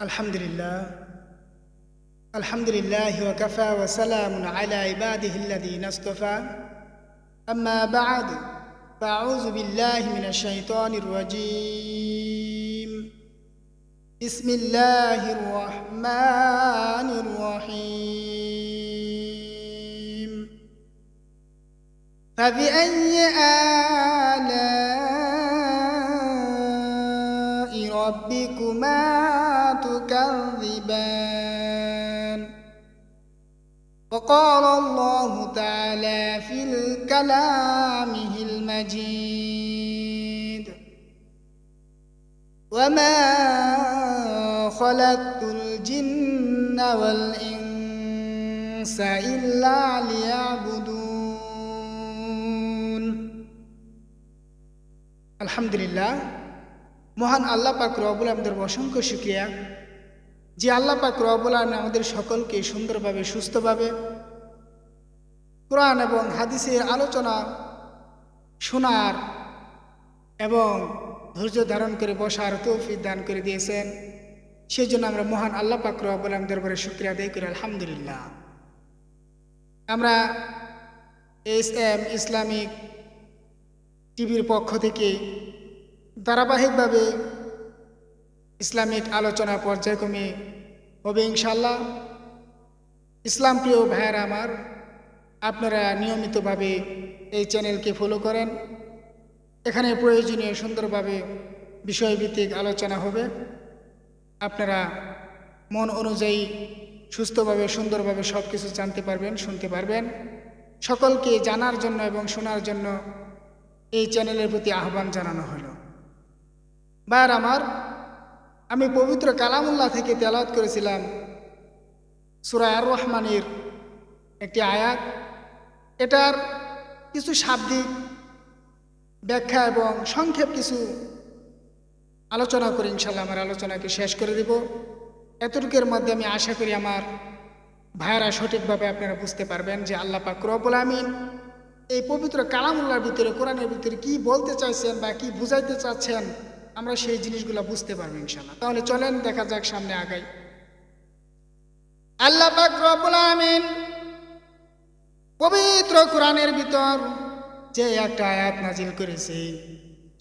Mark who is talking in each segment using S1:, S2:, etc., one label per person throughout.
S1: আলহামদুলিল্লাহ আলহামদুলিল্লাহি ওয়া কাফা ওয়া সালামুন আলা ইবাদিহিল্লাযীনা ইসতাফা আম্মা বা'দ ফাআউযু বিল্লাহি মিনাশ শাইতানির রাজীম বিসমিল্লাহির রহমানির রহিম ফাবিআইয়ি আলা'i রাব্বিকুমা تكذبان وقال الله تعالى في كلامه المجيد وما خلقت الجن والإنس إلا ليعبدون الحمد لله মহান আল্লাহ পাক রব্বুল আলামিনের অসংখ্য শুকরিয়া যে আল্লাহ পাক রব্বুল আলামিন আমাদের সকলকে সুন্দরভাবে সুস্থভাবে কোরআন এবং হাদিসের আলোচনা শোনার এবং ধৈর্য ধারণ করে বসার তৌফিক দান করে দিয়েছেন। সেই জন্য আমরা মহান আল্লাহ পাক রব্বুল আলামিনের দরবারে শুকরিয়া আদায় করি আলহামদুলিল্লাহ। আমরা এসএম ইসলামিক টিভির পক্ষ থেকে ধারাবাহিকভাবে ইসলামিক আলোচনা পর্যায়ক্রমে হবে ইনশাআল্লাহ। ইসলাম প্রিয় ভাইয়েরা আমার, আপনারা নিয়মিতভাবে এই চ্যানেলকে ফলো করেন। এখানে প্রয়োজনীয় সুন্দরভাবে বিষয়ভিত্তিক আলোচনা হবে। আপনারা মন অনুযায়ী সুস্থভাবে সুন্দরভাবে সব কিছু জানতে পারবেন, শুনতে পারবেন। সকলকে জানার জন্য এবং শোনার জন্য এই চ্যানেলের প্রতি আহ্বান জানানো হলো। ভাইয়েরা আমার, আমি পবিত্র কালামুল্লাহ থেকে তেলাওয়াত করেছিলাম সূরা আর রহমানের একটি আয়াত। এটার কিছু শাব্দিক ব্যাখ্যা এবং সংক্ষেপ কিছু আলোচনা করে ইনশাআল্লাহ আমার আলোচনাকে শেষ করে দেব। এতটুকুর মধ্যে আমি আশা করি আমার ভাইয়েরা সঠিকভাবে আপনারা বুঝতে পারবেন যে আল্লাহ পাক রব্বুল আমিন এই পবিত্র কালামুল্লাহর ভিতরে, কোরআনের ভিতরে কি বলতে চাইছেন বা কি বুঝাইতে চাচ্ছেন, আমরা সেই জিনিসগুলো বুঝতে পারবো ইনশাআল্লাহ। তাহলে চলেন দেখা যাক, সামনে আগাই। আল্লাহ পাক রব্বুল আমিন পবিত্র কোরআনের ভিতর যে একটা আয়াত নাজিল করেছে,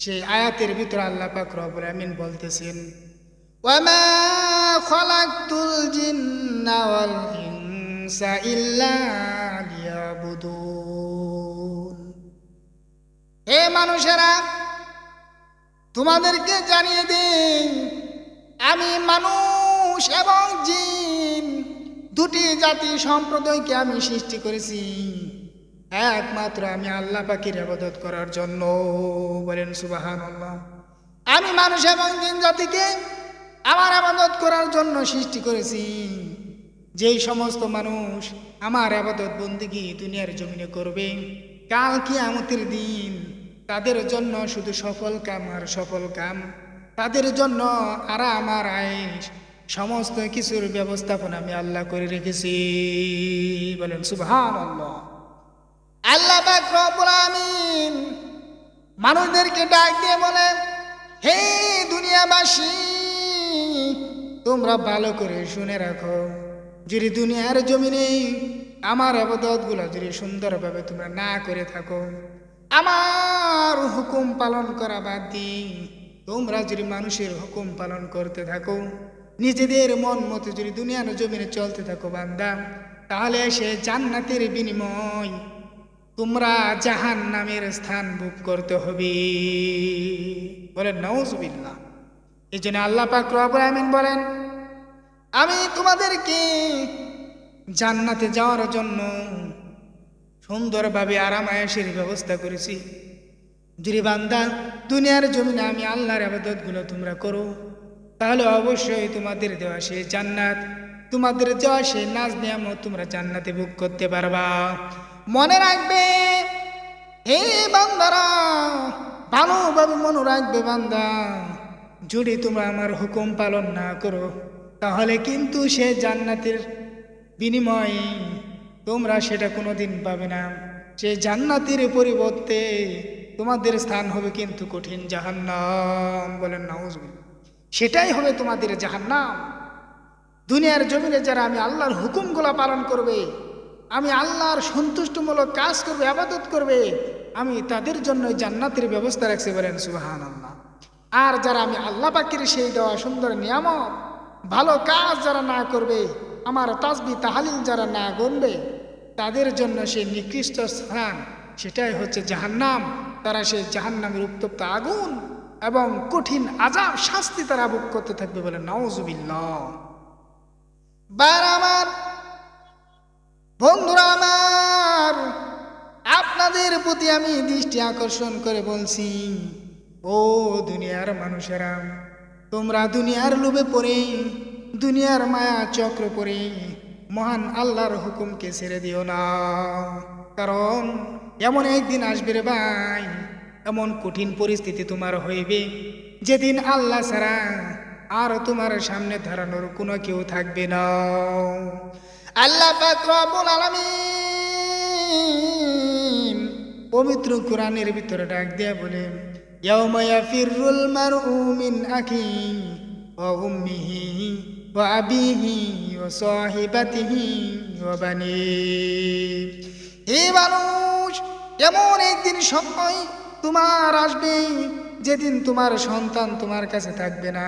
S1: সেই আয়াতের ভিতর আল্লাহ পাক রব্বুল আমিন বলতেছেন, ওয়ামা খালাকতুল জিন্না ওয়াল ইনসা ইল্লা লিয়াবুদুন। হে মানুষেরা, তোমাদেরকে জানিয়ে দিই, আমি মানুষ এবং জিন দুটি জাতি সম্প্রদায়কে আমি সৃষ্টি করেছি একমাত্র আমি আল্লাহ পাকের ইবাদত করার জন্য। বলেন সুবহানাল্লাহ। আমি মানুষ এবং জিন জাতিকে আমার ইবাদত করার জন্য সৃষ্টি করেছি। যেই সমস্ত মানুষ আমার ইবাদত বন্দেগী দুনিয়ার জমিনে করবে, কাল কিয়ামতের দিন তাদের জন্য শুধু সফল কাম আর সফল কাম, তাদের জন্য আরাম আর আয়েশ, সমস্ত কিছুর ব্যবস্থাপনা আমি আল্লাহ করে রেখেছি। বলেন সুবহানাল্লাহ। আল্লাহ পাক রব্বুল আমিন মানুষদেরকে ডাক দিয়ে বলেন, হে দুনিয়াবাসী, তোমরা ভালো করে শুনে রাখো, যদি দুনিয়ার জমিনে আমার ইবাদতগুলো যদি সুন্দরভাবে তোমরা না করে থাকো, আমার হুকুম পালন করা বাদ দিয়ে তোমরা যদি মানুষের হুকুম পালন করতে থাকো, নিজেদের মন মতো যদি দুনিয়ার জমিনে চলতে থাকো বান্দা, তাহলে সে জান্নাতের বিনিময় তোমরা জাহান্নামের স্থান ভোগ করতে হবে। বলেন নাউজুবিল্লাহ। এই জন্য আল্লাহ পাক রব্বুল আমিন বলেন, আমি তোমাদেরকে জান্নাতে যাওয়ার জন্য সুন্দরভাবে আরাম আয়েশের ব্যবস্থা করেছি। যদি বান্দা দুনিয়ার জমিনে আমি আল্লাহর ইবাদতগুলো তোমরা করো, তাহলে অবশ্যই তোমাদের দেওয়া সেই জান্নাত, তোমাদের দেওয়া সেই নাজ নিয়ামত তোমরা জান্নাতে ভোগ করতে পারবা। মনে রাখবে হে বান্দারা, ভালোভাবে মনে রাখবে বান্দা, যদি তোমরা আমার হুকুম পালন না করো, তাহলে কিন্তু সে জান্নাতের বিনিময়ে তোমরা সেটা কোনোদিন পাবে না। সে জান্নাতের পরিবর্তে তোমাদের স্থান হবে কিন্তু কঠিন জাহান্নাম। বলেন নাউজুবিল্লাহ। সেটাই হবে তোমাদের জাহান্নাম। দুনিয়ার জমিনে যারা আমি আল্লাহর হুকুমগুলো পালন করবে, আমি আল্লাহর সন্তুষ্টমূলক কাজ করবে, আবাদত করবে, আমি তাদের জন্য জান্নাতের ব্যবস্থা রাখছি, বলেন সুবহানাল্লাহ। আর যারা আমি আল্লাহ পাকের সেই দেওয়া সুন্দর নিয়ামত ভালো কাজ যারা না করবে, আমার তাসবিহ তাহলিল যারা না গুনবে, তাদের জন্য সেই নিকৃষ্ট স্থান, সেটাই হচ্ছে জাহান্নাম। তারা সেই জাহান্নামের উত্তপ্ত আগুন এবং কঠিন আযাব শাস্তি তারা ভোগ করতে থাকবে, বলে নাউজুবিল্লাহ। বার আমার, বন্ধুরা আমার, আপনাদের প্রতি আমি দৃষ্টি আকর্ষণ করে বলছি, ও দুনিয়ার মানুষেরা, তোমরা দুনিয়ার লোভে পড়ে, দুনিয়ার মায়া চক্র পড়ে মহান আল্লাহর হুকুমকে ছেড়ে দিও না। কারণ এমন একদিন আসবে রে ভাই, এমন কঠিন পরিস্থিতি তোমার হইবে, যেদিন আল্লাহ ছাড়া আর তোমার সামনে দাঁড়ানোর কোনো কেউ থাকবে না। আল্লাহ পাক রব্বুল আলামিন পবিত্র কোরআনের ভিতরে ডাক দিয়ে বলে, ইয়াউমা ইয়াফিরুল মারউ মিন আখিহি ওয়া উম্মিহি ওয়া আবিহি ওয়া সাহিবাতিহি ওয়া বানিহি। হে মানুষ, এমন একদিন সময় তোমার আসবে যেদিন তোমার সন্তান তোমার কাছে থাকবে না,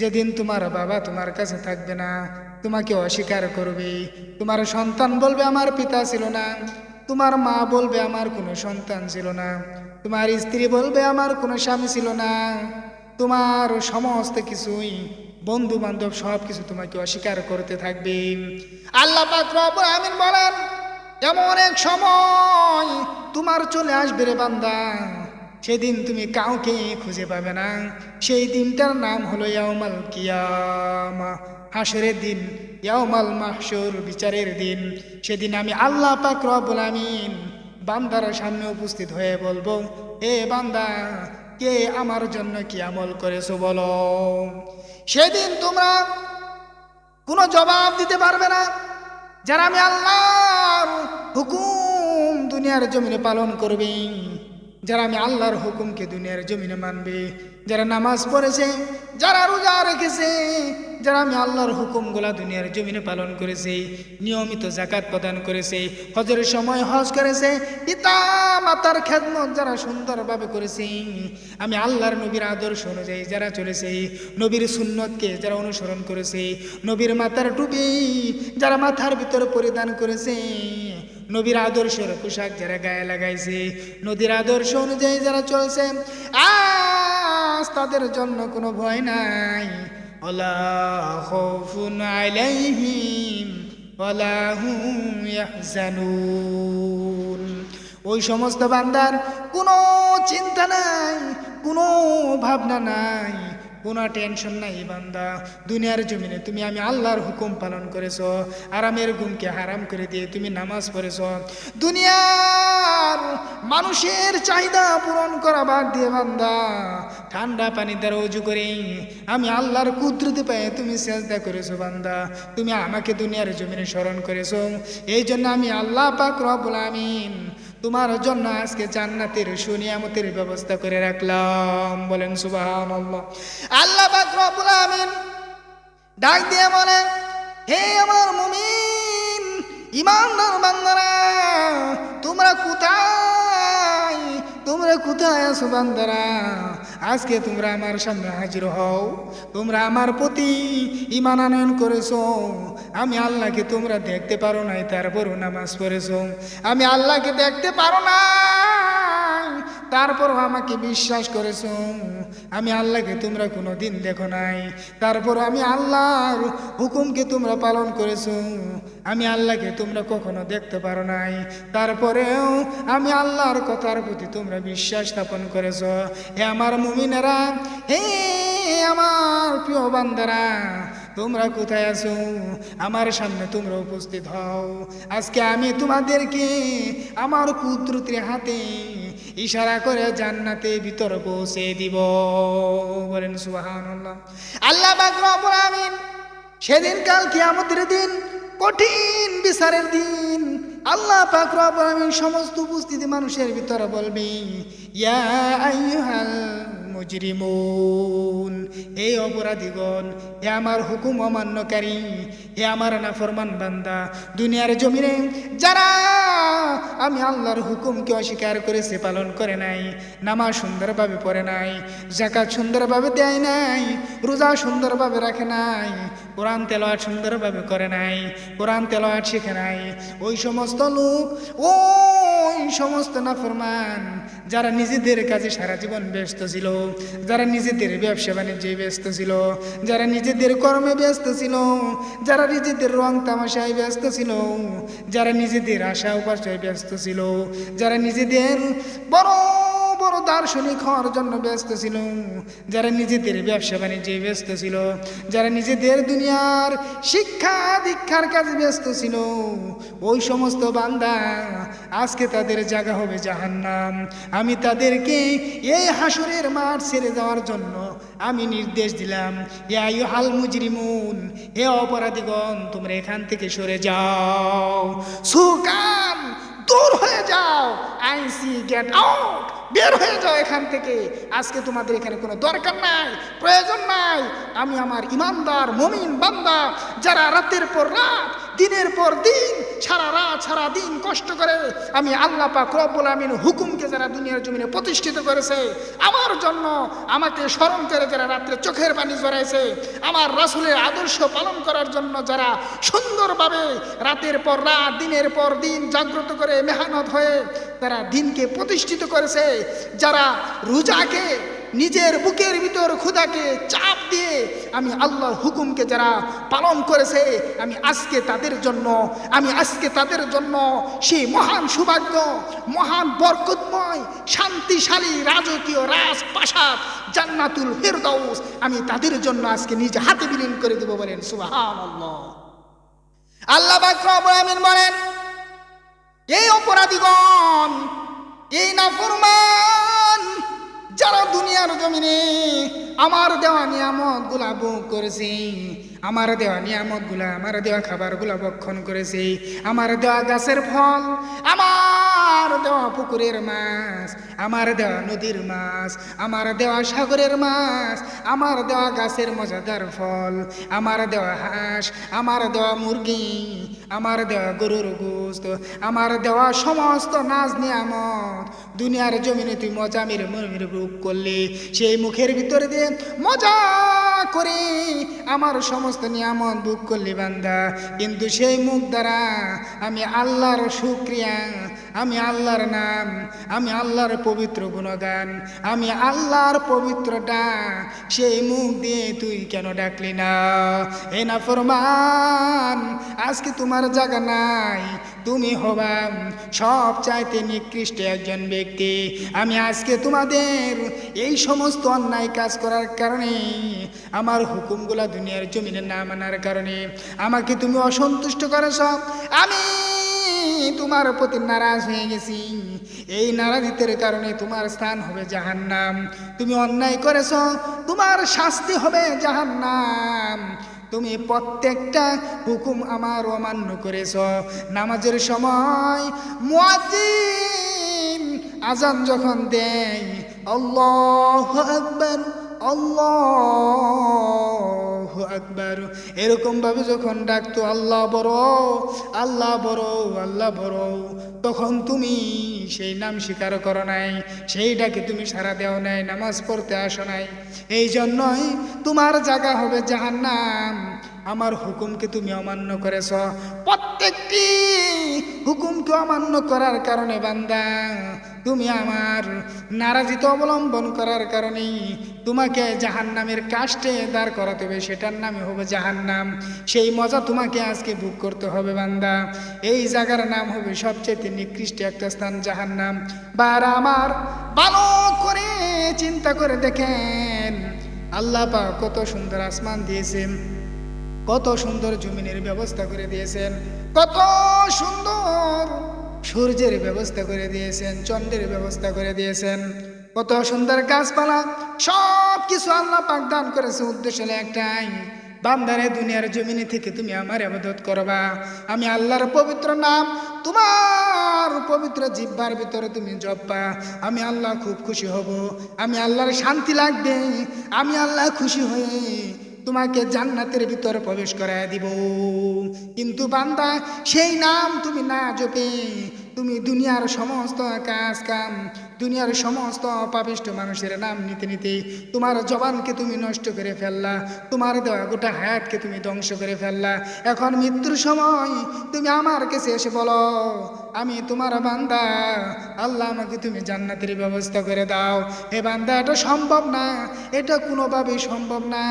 S1: যেদিন তোমার বাবা তোমার কাছে থাকবে না, তোমাকে অস্বীকার করবে। তোমার সন্তান বলবে আমার পিতা ছিল না, তোমার মা বলবে আমার কোনো সন্তান ছিল না, তোমার স্ত্রী বলবে আমার কোনো স্বামী ছিল না, তোমার সমস্ত কিছুই বন্ধু বান্ধব সব কিছু তোমাকে অস্বীকার করতে থাকবে। আল্লাহ পাক রব্বুল আমিন বলেন, এমন এক সময় তোমার চলে আসবে রে বান্দা, সেদিন তুমি কাউকে খুঁজে পাবে না। সেই দিনটার নাম হলো ইয়াউমাল কিয়ামা, হাসরের দিন, ইয়াউমাল মাহশুর, বিচারের দিন। সেদিন আমি আল্লাহ পাক রব্বুল আমিন বান্দার সামনে উপস্থিত হয়ে বলবো, হে বান্দা, কে আমার জন্য কি আমল করেছো বলো। সেদিন তোমরা কোনো জবাব দিতে পারবে না। যারা আমি আল্লাহর হুকুম দুনিয়ার জমিনে পালন করবে, যারা আমি আল্লাহর হুকুমকে দুনিয়ার জমিনে মানবে, যারা নামাজ পড়েছে, যারা রোজা রেখেছে, যারা আমি আল্লাহর হুকুমগুলা দুনিয়ার জমিনে পালন করেছে, নিয়মিত যাকাত প্রদান করেছে, হজের সময় হজ করেছে, পিতা মাতার খেদমত যারা সুন্দরভাবে করেছে, আমি আল্লাহর নবীর আদর্শ অনুযায়ী যারা চলেছে, নবীর সুন্নতকে যারা অনুসরণ করেছে, নবীর মাথার টুপি যারা মাথার ভিতরে পরিধান করেছে, নবীর আদর্শের পোশাক যারা গায়ে লাগাইছে, নবীর আদর্শ অনুযায়ী যারা চলছে, আজ তাদের জন্য কোনো ভয় নাই। ওয়ালা খাউফুন আলাইহিম ওয়ালা হুম ইয়াহজানুন। ওই সমস্ত বান্দার কোনো চিন্তা নাই, কোনো ভাবনা নাই, কোনো টেনশন নাই। বান্দা, দুনিয়ার জমিনে তুমি আমি আল্লাহর হুকুম পালন করেছো, আরামের ঘুমকে হারাম করে দিয়ে তুমি নামাজ পড়েছো, দুনিয়ার মানুষের চাহিদা পূরণ করা বাদ দিয়ে বান্দা ঠান্ডা পানি দ্বারা উজু করে আমি আল্লাহর কুদরতি পায়ে তুমি সেজদা করেছো। বান্দা, তুমি আমাকে দুনিয়ার জমিনে স্মরণ করেছো, এই জন্য আমি আল্লাহ পাক রব্বুল আমিন তোমার জন্য আজকে জান্নাতের সুনিয়ামতের ব্যবস্থা করে রাখলাম, বলেন সুবহানাল্লাহ। আল্লাহ পাক রব্বুল আমিন ডাক দিয়ে বলে, হে আমার মুমিন ঈমানদার বান্দারা, তোমরা কোথায়, তোমরা কোথায় আছো বান্দারা? আজকে তোমরা আমার সামনে হাজির হও, তোমরা আমার প্রতি ঈমান আনয়ন করেছো, আমি আল্লাহকে তোমরা দেখতে পারো নাই, তারপরও নামাজ পড়েছো। আমি আল্লাহকে দেখতে পারো না, তারপরও আমাকে বিশ্বাস করেছো। আমি আল্লাহকে তোমরা কোনো দিন দেখো নাই, তারপর আমি আল্লাহর হুকুমকে তোমরা পালন করেছো। আমি আল্লাহকে তোমরা কখনো দেখতে পারো নাই, তারপরেও আমি আল্লাহর কথার প্রতি তোমরা বিশ্বাস স্থাপন করেছো। হে আমার মুমিনেরা, হে আমার প্রিয় বান্দারা, তোমরা কোথায় আছো? আমার সামনে তোমরা উপস্থিত হও। আজকে আমি তোমাদেরকে আমার কুদরতের হাতে ইশারা করে জান্নাতে ভিতর পৌঁছে দিব, বলেন সুবহানাল্লাহ। আল্লাহ পাক রব্বুল আমিন সেদিন কাল কিয়ামতের দিন, কঠিন বিচারের দিন, আল্লাহ পাক রব্বুল আমিন সমস্ত উপস্থিতি মানুষের ভিতরে বলবে, ইয়া আইয়ুহাল মুজরিমুন। এই অপরাধীগণ, হে আমার হুকুম অমান্যকারী, হে আমার নাফরমান বান্দা, দুনিয়ার জমিনে যারা আমি আল্লাহর হুকুমকে অস্বীকার করেছে, পালন করে নাই, নামাজ সুন্দরভাবে পড়ে নাই, যাকাত সুন্দরভাবে দেয় নাই, রোজা সুন্দরভাবে রাখে নাই, কোরআন তেলাওয়াত সুন্দরভাবে করে নাই, কোরআন তেলাওয়াত শিখে নাই, ওই সমস্ত লোক, ওই সমস্ত নাফরমান যারা নিজেদের কাজে সারা জীবন ব্যস্ত ছিল, যারা নিজেদের ব্যবসা বাণিজ্যে ব্যস্ত ছিল, যারা নিজেদের কর্মে ব্যস্ত ছিল, যারা নিজেদের রং তামাশায় ব্যস্ত ছিল, যারা নিজেদের আশা উপাসায় ব্যস্ত ছিল, যারা নিজেদের বড় বড় দার্শনিক হওয়ার জন্য ব্যস্ত ছিল, যারা নিজেদের ব্যবসা বাণিজ্যে ব্যস্ত ছিল, যারা নিজেদের দুনিয়ার শিক্ষা দীক্ষার কাজে ব্যস্ত ছিল, ওই সমস্ত বান্দা আজকে তাদের জায়গা হবে জাহান্নাম। আমি তাদেরকে এই হাসরের মাঠ ছেড়ে যাওয়ার জন্য আমি নির্দেশ দিলাম, ইয়া আইয়ুহাল মুজরিমুন, হে অপরাধীগণ, তোমরা এখান থেকে সরে যাও, সুকান দূর হয়ে যাও, আইসি গেট আউট, বের হয়ে যাও এখান থেকে। আজকে তোমাদের এখানে কোনো দরকার নাই, প্রয়োজন নাই। আমি আমার ইমানদার মুমিন বান্দা যারা রাতের পর রাত, দিনের পর দিন, সারা রাত সারা দিন কষ্ট করে আমি আল্লাহ পাক রব্বুল আমিন হুকুমকে যারা দুনিয়ার জমিনে প্রতিষ্ঠিত করেছে আমার জন্য, আমাকে স্মরণ করে যারা রাত্রে চোখের পানি জড়াইছে, আমার রাসূলের আদর্শ পালন করার জন্য যারা সুন্দরভাবে রাতের পর রাত, দিনের পর দিন জাগ্রত করে মেহনত হয়ে তারা দিনকে প্রতিষ্ঠিত করেছে, যারা রোজাকে নিজের বুকের ভিতর ক্ষুধাকে চাপ দিয়ে আমি আল্লাহর হুকুমকে যারা পালন করেছে, আমি আজকে তাদের জন্য সেই মহান সৌভাগ্য, মহান বরকতময় শান্তিশালী রাজকীয় রাজপ্রাসাদ জান্নাতুল ফেরদাউস আমি তাদের জন্য আজকে নিজে হাতে বিলীন করে দেব। বলেন সুবহানাল্লাহ। আল্লাহ পাক রব্বুল আমিন বলেন, এই অপরাধীগণ, এই নাফরমান যারা দুনিয়ার জমিনে আমার দেওয়া নিয়ামত গুলা ভোগ করেছে, আমার দেওয়া নিয়ামত গুলা, আমার দেওয়া খাবার গুলা ভক্ষণ করেছে, আমার দেওয়া গাছের ফল, আমার দেওয়া পুকুরের মাছ, আমার দেওয়া নদীর মাছ, আমার দেওয়া সাগরের মাছ, আমার দেওয়া গাছের মজাদার ফল, আমার দেওয়া হাঁস, আমার দেওয়া মুরগি, আমার দেওয়া গরুর গোশত, আমার দেওয়া সমস্ত নাজ নিয়ামত দুনিয়ার জমিনে তুই মজা মেরে মনের ভোগ করলে, সেই মুখের ভিতরে দিয়ে মজা করে আমার সমস্ত নিয়ামত ভোগ করলি বান্দা, কিন্তু সেই মুখ দ্বারা আমি আল্লাহর শুকরিয়া, আমি আল্লাহর নাম, আমি আল্লাহর পবিত্র গুণগান, আমি আল্লাহর পবিত্র ডাক, সেই মুখ দিয়ে তুই কেন ডাকলি না? এ নাফরমান, আজকে তোমার জায়গা নাই, তুমি হবা সব চাইতে নিকৃষ্ট একজন ব্যক্তি। আমি আজকে তোমাদের এই সমস্ত অন্যায় কাজ করার কারণে, আমার হুকুমগুলা দুনিয়ার জমিনে না মানার কারণে আমাকে তুমি অসন্তুষ্ট করেছ, আমি তোমার প্রতি নারাজ হয়ে গেছি। এই নারাজিতের কারণে তোমার স্থান হবে জাহান্নাম। তুমি অন্যায় করেছ, তোমার শাস্তি হবে জাহান্নাম। তুমি প্রত্যেকটা হুকুম আমার অমান্য করেছ। নামাজের সময় মুয়াজ্জিন আজান যখন দেয়, আল্লাহু আকবার, আল্লাহু আকবার, এরকম ভাবে যখন ডাকতো আল্লাহ বড়, আল্লাহ বড়, আল্লাহ বড়, তখন তুমি সেই নাম স্বীকার করো নাই, সেই ডাকে তুমি সাড়া দেও নাই, নামাজ পড়তে আসো নাই। এই জন্যই তোমার জায়গা হবে জাহান্নাম। আমার হুকুমকে তুমি অমান্য করেছ, প্রত্যেকটি হুকুমকে অমান্য করার কারণে বান্দা, তুমি আমার নারাজিত অবলম্বন করার কারণে তোমাকে জাহান্নামের কাষ্টে দাঁড় করাতে হবে, সেটার নামই হবে জাহান্নাম। সেই মজা তোমাকে আজকে ভোগ করতে হবে বান্দা। এই জায়গার নাম হবে সবচেয়ে নিকৃষ্ট একটা স্থান, জাহান্নাম। বার আমার ভালো করে চিন্তা করে দেখেন, আল্লাহ পাক কত সুন্দর আসমান দিয়েছেন, কত সুন্দর জমিনের ব্যবস্থা করে দিয়েছেন, কত সুন্দর সূর্যের ব্যবস্থা করে দিয়েছেন, চন্দ্রের ব্যবস্থা করে দিয়েছেন, কত সুন্দর গাছপালা, সব কিছু আল্লাহ পাক দান করেছে। উদ্দেশ্য হলো একটাই, বান্দারে দুনিয়ার জমিনে থেকে তুমি আমার ইবাদত করবা, আমি আল্লাহর পবিত্র নাম তোমার পবিত্র জিহ্বার ভিতরে তুমি জপবা, আমি আল্লাহ খুব খুশি হব, আমি আল্লাহর শান্তি লাগবে, আমি আল্লাহ খুশি হয়ে তোমাকে জান্নাতের ভিতরে প্রবেশ করায় দিব। কিন্তু বান্দা সেই নাম তুমি না জপে তুমি দুনিয়ার সমস্ত কাজ কাম, দুনিয়ার সমস্ত পাপিষ্ট মানুষের নাম নিতে নিতে তোমার জবানকে তুমি নষ্ট করে ফেললা, তোমার দেওয়া গোটা হায়াতকে তুমি ধ্বংস করে ফেললা। এখন মৃত্যুর সময় তুমি আমার কাছে এসে বলো আমি তোমার বান্দা, আল্লাহ আমাকে তুমি জান্নাতের ব্যবস্থা করে দাও। হে বান্দা, এটা সম্ভব না, এটা কোনোভাবেই সম্ভব না।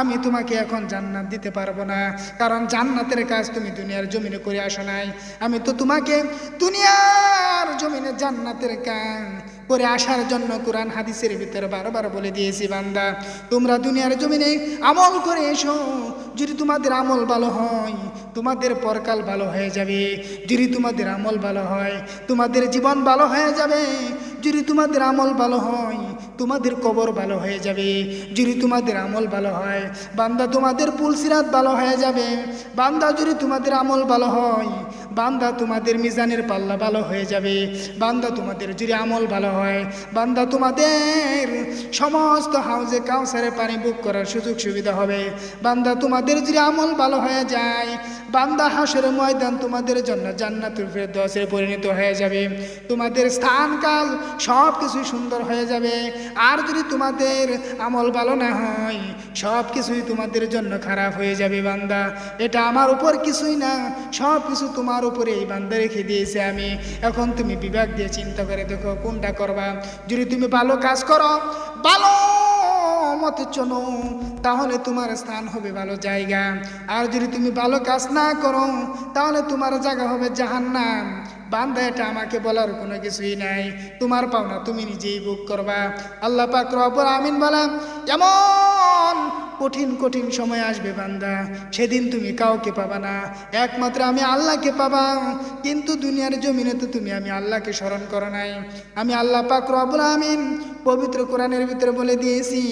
S1: আমি তোমাকে এখন জান্নাত দিতে পারবো না, কারণ জান্নাতের কাজ তুমি দুনিয়ার জমিনে করে আসো নাই। আমি তো তোমাকে দুনিয়ার জমিনে জান্নাতের কাজ করে আসার জন্য কোরআন হাদিসের ভিতরে বারবার বলে দিয়েছি, বান্দা তোমরা দুনিয়ার জমিনে আমল করে এসো, যদি তোমাদের আমল ভালো হয় তোমাদের পরকাল ভালো হয়ে যাবে, যদি তোমাদের আমল ভালো হয় তোমাদের জীবন ভালো হয়ে যাবে, যদি তোমাদের আমল ভালো হয় তোমাদের কবর ভালো হয়ে যাবে, যদি তোমাদের আমল ভালো হয় বান্দা তোমাদের পুলসিরাত ভালো হয়ে যাবে, বান্দা যদি তোমাদের আমল ভালো হয় বান্দা তোমাদের মিজানের পাল্লা ভালো হয়ে যাবে, বান্দা তোমাদের যদি আমল ভালো হয় বান্দা তোমাদের সমস্ত হাউজে কাউসারে পানি বুক করার সুযোগ সুবিধা হবে, বান্দা তোমাদের যদি আমল ভালো হয়ে যায় বান্দা হাসরের ময়দান তোমাদের জন্য জান্নাতুল ফেরদৌসে পরিণত হয়ে যাবে, তোমাদের স্থানকাল সব কিছু সুন্দর হয়ে যাবে। আর যদি তোমাদের আমল ভালো না হয় সব কিছুই তোমাদের জন্য খারাপ হয়ে যাবে। বান্দা এটা আমার উপর কিছুই না, সব কিছু তোমার উপরে এই বান্দা রেখে দিয়েছে আমি। এখন তুমি বিবেক দিয়ে চিন্তা করে দেখো কোনটা করবা। যদি তুমি ভালো কাজ করো, ভালো মতে চলো, তাহলে তোমার স্থান হবে ভালো জায়গা। আর যদি তুমি ভালো কাজ না করো তাহলে তোমার জায়গা হবে জাহান্নাম। বান্দা এটা আমাকে বলার কোনো কিছুই নাই, তোমার পাওনা তুমি নিজেই ভোগ করবা। আল্লাহ পাক রব্বুল আমিন বলেন এমন কঠিন কঠিন সময় আসবে বান্দা, সেদিন তুমি কাউকে পাবা না, একমাত্র আমি আল্লাহকে পাবা। কিন্তু দুনিয়ার জমিনে তো তুমি আমি আল্লাহকে স্মরণ করো নাই। আমি আল্লাহ পাক রব্বুল আমিন পবিত্র কোরআনের ভিতরে বলে দিয়েছি,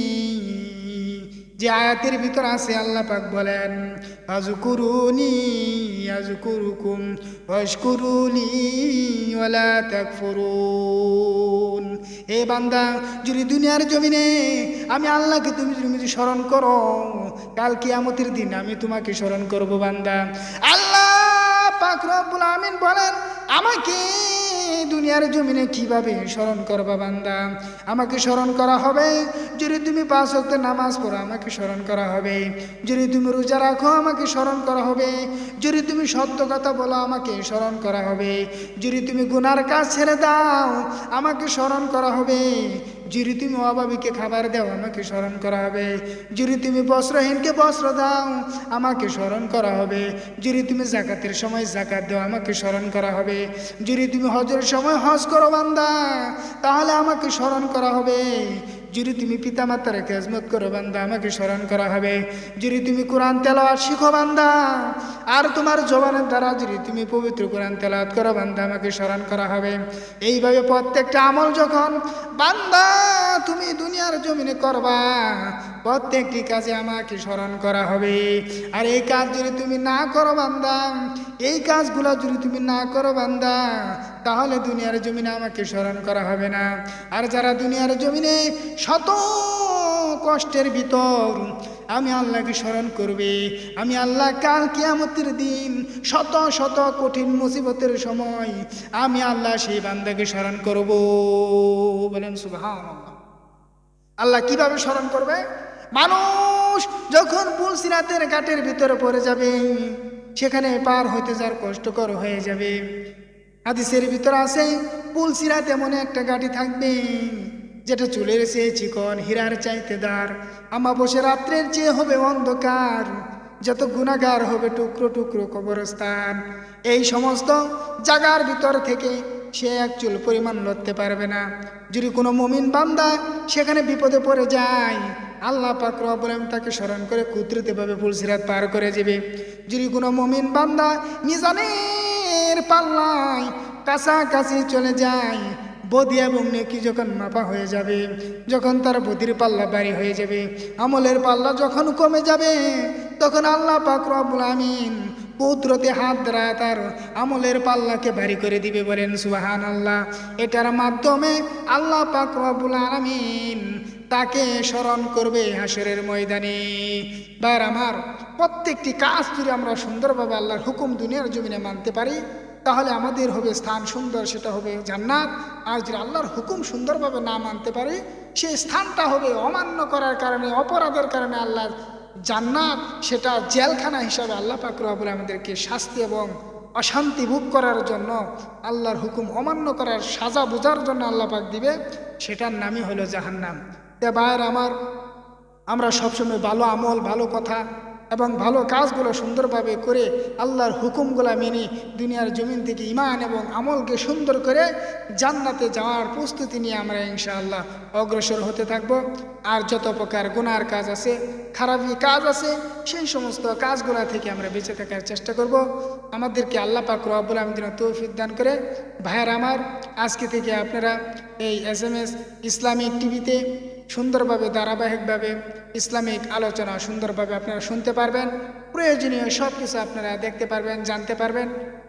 S1: যে আয়াতের ভিতর আছে আল্লাহ পাক বলেন আযকুরুনি আযকুরুকুম ওয়াশকুরুলি ওয়ালা তাকফুরুন। হে বান্দা, যদি দুনিয়ার জমিনে আমি আল্লাহকে তুমি যদি স্মরণ করো, কাল কিয়ামতের দিন আমি তোমাকে স্মরণ করব। বান্দা আল্লাহ পাক রব্বুল আমিন বলেন আমাকে দুনিয়ার জমিনে কিভাবে স্মরণ করবা। বান্দা আমাকে স্মরণ করা হবে যদি তুমি 5 ওয়াক্ত নামাজ পড়ো, আমাকে স্মরণ করা হবে যদি তুমি রোজা রাখো, আমাকে স্মরণ করা হবে যদি তুমি সত্য কথা বলো, আমাকে স্মরণ করা হবে যদি তুমি গুনার কাজ ছেড়ে দাও, আমাকে স্মরণ করা হবে যদি তুমি অভাবীকে খাবার দাও, আমাকে স্মরণ করা হবে যদি তুমি বস্ত্রহীনকে বস্ত্র দাও, আমাকে স্মরণ করা হবে যদি তুমি যাকাতের সময় যাকাত দাও, আমাকে স্মরণ করা হবে যদি তুমি হজের সময় হজ করো বান্দা, তাহলে আমাকে স্মরণ করা হবে যদি তুমি পিতামাতার খেজমত করো বান্দা, আমাকে স্মরণ করা হবে যদি তুমি কোরআন তেলাওয়াত শিখো বান্দা, আর তোমার জবানের দ্বারা যদি তুমি পবিত্র কোরআন তেলাওয়াত করো বান্দা, আমাকে স্মরণ করা হবে। এইভাবে প্রত্যেকটা আমল যখন বান্দা তুমি দুনিয়ার জমিনে করবা, প্রত্যেকটি কাজে আমাকে স্মরণ করা হবে। আর এই কাজ যদি তুমি না করো বান্দা, এই কাজগুলো যদি তুমি না করো বান্দা, তাহলে দুনিয়ার জমিনে আমাকে স্মরণ করা হবে না। আর যারা দুনিয়ার জমিনে শত কষ্টের ভিতর আমি আল্লাহকে স্মরণ করবে, আমি আল্লাহ কাল কিয়ামতের দিন শত শত কঠিন মুসিবতের সময় আমি আল্লাহ সেই বান্দাকে স্মরণ করব। বলেন সুবহানাল্লাহ। আল্লাহ কিভাবে স্মরণ করবে? মানুষ যখন পুলসিরাতের ঘাটের ভিতরে পড়ে যাবে, সেখানে পার হইতে যার কষ্টকর হয়ে যাবে। হাদিসের ভিতর আছে পুলসিরাত এমন একটা ঘাটি থাকবে যেটা চুলের চেয়ে চিকন, হীরার চাইতে দার, আমাবস্যা রাত্রের চেয়ে হবে অন্ধকার, যত গুনাহগার হবে টুকরো টুকরো কবরস্থান। এই সমস্ত জায়গার ভিতর থেকে সে এক চুল পরিমাণ লড়তে পারবে না। যদি কোনো মুমিন বান্দা সেখানে বিপদে পড়ে যায়, আল্লাহ পাক রব্বুল আমিন তাকে স্মরণ করে কুদরতিভাবে পুলসিরাত পার করে যাবে। যদি কোনো মুমিন বান্দা মিজানের পাল্লায় কাছাকাছি চলে যায়, বদি এবং নেকি যখন মাপা হয়ে যাবে, যখন তার বদির পাল্লা বাড়ি হয়ে যাবে, আমলের পাল্লা যখন কমে যাবে, তখন আল্লাহ পাক রব্বুল আমিন কুদরতে হাত দ্বারা তার আমলের পাল্লাকে ভারী করে দিবে, বলেন সুবহানাল্লাহ। এটার মাধ্যমে আল্লাহ পাক রব্বুল আমিন তাকে স্মরণ করবে হাসরের ময়দানে। ভাইয়ের আমার, প্রত্যেকটি কাজ যদি আমরা সুন্দরভাবে আল্লাহর হুকুম দুনিয়ার জমিনে মানতে পারি তাহলে আমাদের হবে স্থান সুন্দর, সেটা হবে জান্নাত। আর যদি আল্লাহর হুকুম সুন্দরভাবে না মানতে পারি সেই স্থানটা হবে অমান্য করার কারণে, অপরাধের কারণে আল্লাহ জান্নাত, সেটা জেলখানা হিসাবে আল্লাহ পাক রব্বুল আমাদেরকে শাস্তি এবং অশান্তি ভোগ করার জন্য, আল্লাহর হুকুম অমান্য করার সাজা বোঝার জন্য আল্লাহ পাক দিবে, সেটার নামই হলো জাহান্নাম। তে ভাইয়ের আমার, আমরা সবসময় ভালো আমল, ভালো কথা এবং ভালো কাজগুলো সুন্দরভাবে করে আল্লাহর হুকুমগুলো মেনে দুনিয়ার জমিন থেকে ঈমান এবং আমলকে সুন্দর করে জান্নাতে যাওয়ার প্রস্তুতি নিয়ে আমরা ইনশাআল্লাহ অগ্রসর হতে থাকব। আর যত প্রকার গুনার কাজ আছে, খারাপি কাজ আছে, সেই সমস্ত কাজগুলো থেকে আমরা বেঁচে থাকার চেষ্টা করব। আমাদেরকে আল্লাহ পাক রব্বুল আমিন তৌফিক দান করে। ভাইয়ের আমার, আজকে থেকে আপনারা এই SMS ইসলামিক টিভিতে সুন্দরভাবে ধারাবাহিকভাবে ইসলামিক আলোচনা সুন্দরভাবে আপনারা শুনতে পারবেন, প্রয়োজনীয় সব কিছু আপনারা দেখতে পারবেন, জানতে পারবেন।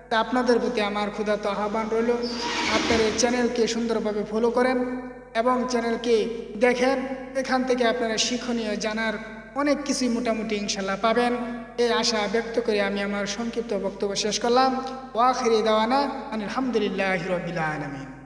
S1: তা আপনাদের প্রতি আমার ক্ষুধার্ত আহ্বান রইল, আপনারা এই চ্যানেলকে সুন্দরভাবে ফলো করেন এবং চ্যানেলকে দেখেন। এখান থেকে আপনারা শিক্ষণীয় জানার অনেক কিছুই মোটামুটি ইনশাল্লাহ পাবেন, এই আশা ব্যক্ত করে আমি আমার সংক্ষিপ্ত বক্তব্য শেষ করলাম। ওয়া আখিরি দাওয়ানা আলহামদুলিল্লাহি রাব্বিল আলামিন।